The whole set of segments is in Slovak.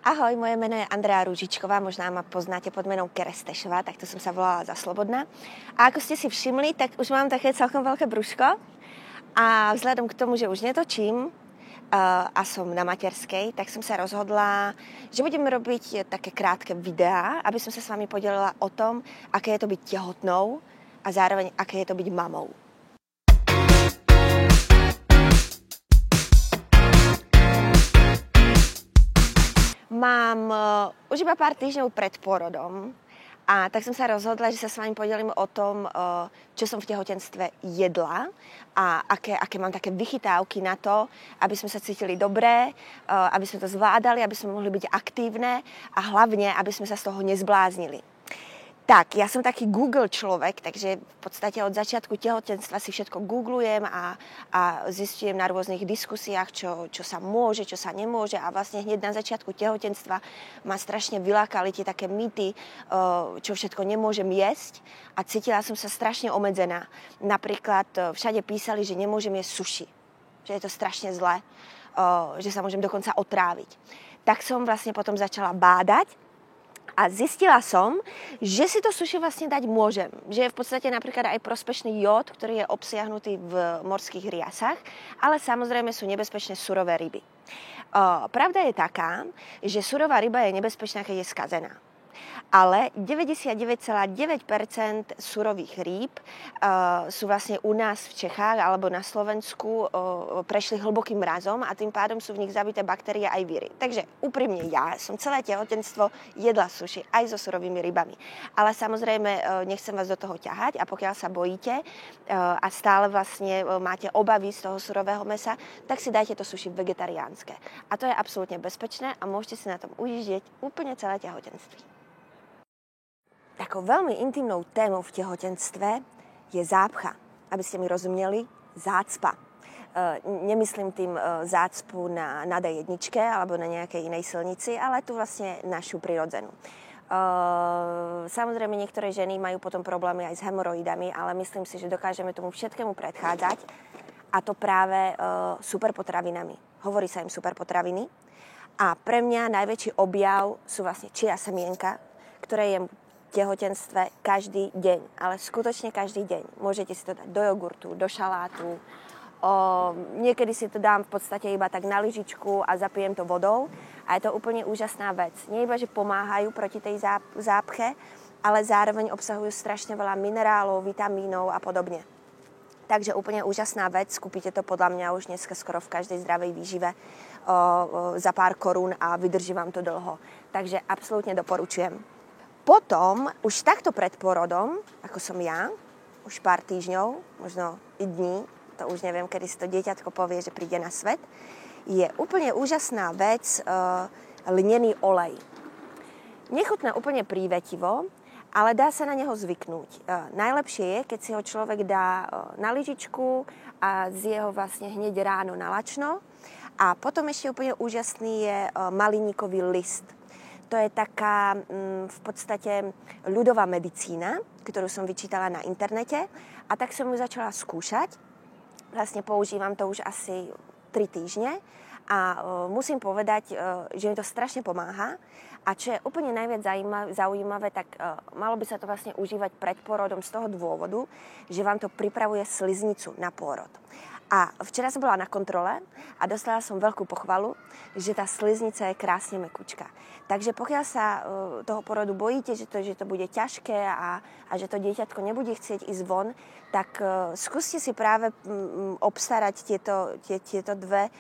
Ahoj, moje meno je Andrea Ružičková, možná ma poznáte pod menom Kerestešová, takto som sa volala za Slobodná. A ako ste si všimli, tak už mám také celkom veľké brúško a vzhľadom k tomu, že už netočím a som na materskej, tak som sa rozhodla, že budeme robiť také krátke videá, aby som sa s vami podelila o tom, aké je to byť tehotnou a zároveň aké je to byť mamou. Mám už iba pár týždňov pred porodom a tak som sa rozhodla, že sa s vami podelím o tom, čo som v tehotenstve jedla a aké mám také vychytávky na to, aby sme sa cítili dobre, aby sme to zvládali, aby sme mohli byť aktívne a hlavne, aby sme sa z toho nezbláznili. Tak, ja som taký Google človek, takže v podstate od začiatku tehotenstva si všetko googlujem a zistujem na rôznych diskusiách, čo sa môže, čo sa nemôže a vlastne hneď na začiatku tehotenstva ma strašne vylákali tie také mýty, čo všetko nemôžem jesť a cítila som sa strašne obmedzená. Napríklad všade písali, že nemôžem jesť sushi, že je to strašne zlé, že sa môžem dokonca otráviť. Tak som vlastne potom začala bádať a zistila som, že si to sushi vlastne dať môžem. Že je v podstate napríklad aj prospešný jód, ktorý je obsiahnutý v morských riasach, ale samozrejme sú nebezpečné surové ryby. Pravda je taká, že surová ryba je nebezpečná, keď je skazená. Ale 99,9% surových rýb sú vlastne u nás v Čechách alebo na Slovensku prešli hlbokým mrazom a tým pádom sú v nich zabité baktérie aj víry. Takže úprimne ja som celé tehotenstvo jedla sushi aj so surovými rybami. Ale samozrejme nechcem vás do toho ťahať a pokiaľ sa bojíte a stále vlastne máte obavy z toho surového mäsa, tak si dajte to sushi vegetariánske. A to je absolútne bezpečné a môžete si na tom ujíždieť úplne celé tehotenstvo. Takou veľmi intimnou témou v tehotenstve je zápcha. Aby ste mi rozumeli, zácpa. Nemyslím tým zácpu na D1 alebo na nejakej inej silnici, ale tu vlastne našu prirodzenú. Samozrejme, niektoré ženy majú potom problémy aj s hemoroidami, ale myslím si, že dokážeme tomu všetkému predchádzať a to práve superpotravinami. Hovorí sa im superpotraviny a pre mňa najväčší objav sú vlastne chia semienka, ktoré je tehotenstve každý deň, ale skutočne každý deň. Môžete si to dať do jogurtu, do šalátu. Niekedy si to dám v podstate iba tak na lyžičku a zapijem to vodou a je to úplne úžasná vec. Nie iba, že pomáhajú proti tej zápche, ale zároveň obsahujú strašne veľa minerálov, vitamínov a podobne. Takže úplne úžasná vec, kúpite to podľa mňa už dneska skoro v každej zdravej výžive za pár korún a vydrží vám to dlho. Takže absolútne doporučujem. Potom, už takto pred porodom, ako som ja, už pár týždňov, možno i dní, to už neviem, kedy si to dieťatko povie, že príde na svet, je úplne úžasná vec lnený olej. Nechutná úplne prívetivo, ale dá sa na neho zvyknúť. Najlepšie je, keď si ho človek dá na lyžičku a zje ho vlastne hneď ráno na lačno. A potom ešte úplne úžasný je maliníkový list. To je taká v podstate ľudová medicína, ktorú som vyčítala na internete a tak som ju začala skúšať. Vlastne používam to už asi 3 týždne a musím povedať, že mi to strašne pomáha. A čo je úplne najviac zaujímavé, tak malo by sa to vlastne užívať pred pôrodom z toho dôvodu, že vám to pripravuje sliznicu na pôrod. A včera som bola na kontrole a dostala som veľkú pochvalu, že tá sliznica je krásne mäkučká. Takže pokiaľ sa toho porodu bojíte, že to bude ťažké a že to dieťatko nebude chcieť ísť von, tak skúste si práve obstarať tieto dve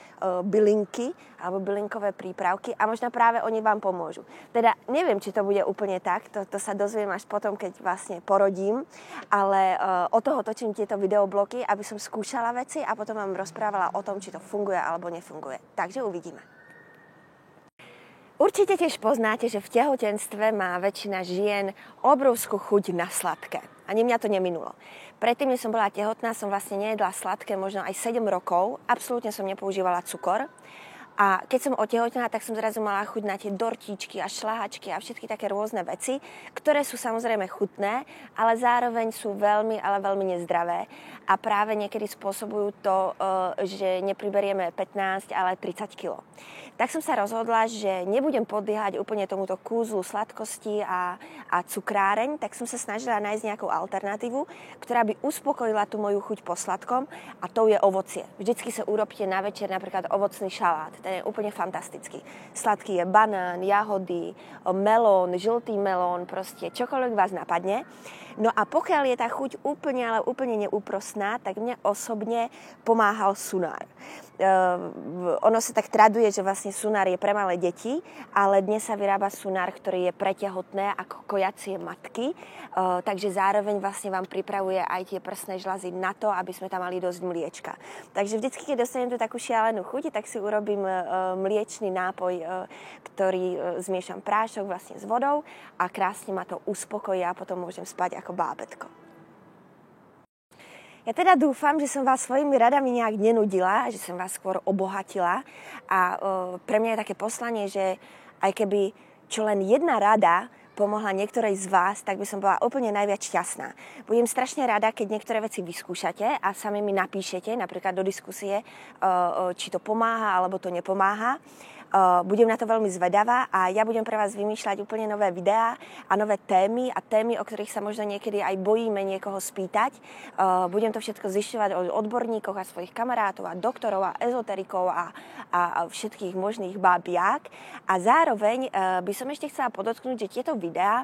bylinky alebo bylinkové prípravky a možno práve oni vám pomôžu. Teda neviem, či to bude úplne tak, to sa dozviem až potom, keď vlastne porodím, ale o toho točím tieto videobloky, aby som skúšala veci a potom vám rozprávala o tom, či to funguje alebo nefunguje. Takže uvidíme. Určite tiež poznáte, že v tehotenstve má väčšina žien obrovskú chuť na sladké. Ani mňa to neminulo. Predtým, než som bola tehotná, som vlastne nejedla sladké možno aj 7 rokov. Absolútne som nepoužívala cukor. A keď som otehotnela, tak som zrazu mala chuť na tie dortíčky a šľahačky a všetky také rôzne veci, ktoré sú samozrejme chutné, ale zároveň sú veľmi, ale veľmi nezdravé. A práve niekedy spôsobujú to, že nepriberieme 15, ale 30 kg. Tak som sa rozhodla, že nebudem podliehať úplne tomuto kúzlu sladkosti a cukráreň, tak som sa snažila nájsť nejakú alternatívu, ktorá by uspokojila tú moju chuť po sladkom, a to je ovocie. Vždycky sa urobte na večer napríklad ovocný šalát, ten je úplne fantastický. Sladký je banán, jahody, melón, žltý melón, proste čokoľvek vás napadne. No a pokiaľ je tá chuť úplne, ale úplne neúprosná, tak mne osobne pomáhal sunár. Ono sa tak traduje, že vlastne sunár je pre malé deti, ale dnes sa vyrába sunár, ktorý je pre tehotné ako kojacie matky, takže zároveň vlastne vám pripravuje aj tie prsné žľazy na to, aby sme tam mali dosť mliečka. Takže vždycky, keď dostanem tú takú šialenú chuť, tak si urobím mliečný nápoj, ktorý zmiešam prášok vlastne s vodou a krásne ma to uspokojí a potom môžem spať ako bábätko. Ja teda dúfam, že som vás svojimi radami nejak nenudila, že som vás skôr obohatila a pre mňa je také poslanie, že aj keby čo len jedna rada pomohla niektorej z vás, tak by som bola úplne najviac šťastná. Budem strašne rada, keď niektoré veci vyskúšate a sami mi napíšete, napríklad do diskusie, či to pomáha alebo to nepomáha. Budem na to veľmi zvedavá a ja budem pre vás vymýšľať úplne nové videá a nové témy, o ktorých sa možno niekedy aj bojíme niekoho spýtať. Budem to všetko zisťovať od odborníkov a svojich kamarátov a doktorov a ezoterikov a všetkých možných bábiák. A zároveň by som ešte chcela podotknúť, že tieto videá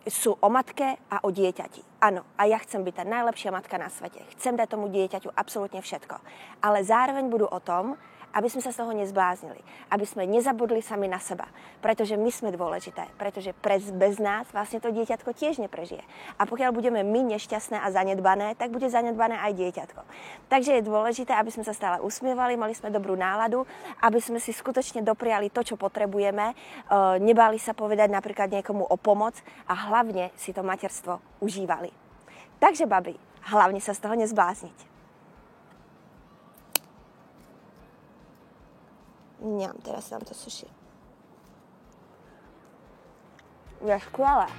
sú o matke a o dieťati. Áno, a ja chcem byť tá najlepšia matka na svete. Chcem dať tomu dieťaťu absolútne všetko. Ale zároveň budú o tom, aby sme sa z toho nezbláznili, aby sme nezabudli sami na seba, pretože my sme dôležité, pretože bez nás vlastne to dieťatko tiež neprežije. A pokiaľ budeme my nešťastné a zanedbané, tak bude zanedbané aj dieťatko. Takže je dôležité, aby sme sa stále usmievali, mali sme dobrú náladu, aby sme si skutočne dopriali to, čo potrebujeme, nebáli sa povedať napríklad niekomu o pomoc a hlavne si to materstvo užívali. Takže babi, hlavne sa z toho nezblázniť. Teraz nám to suší. Je skvelé.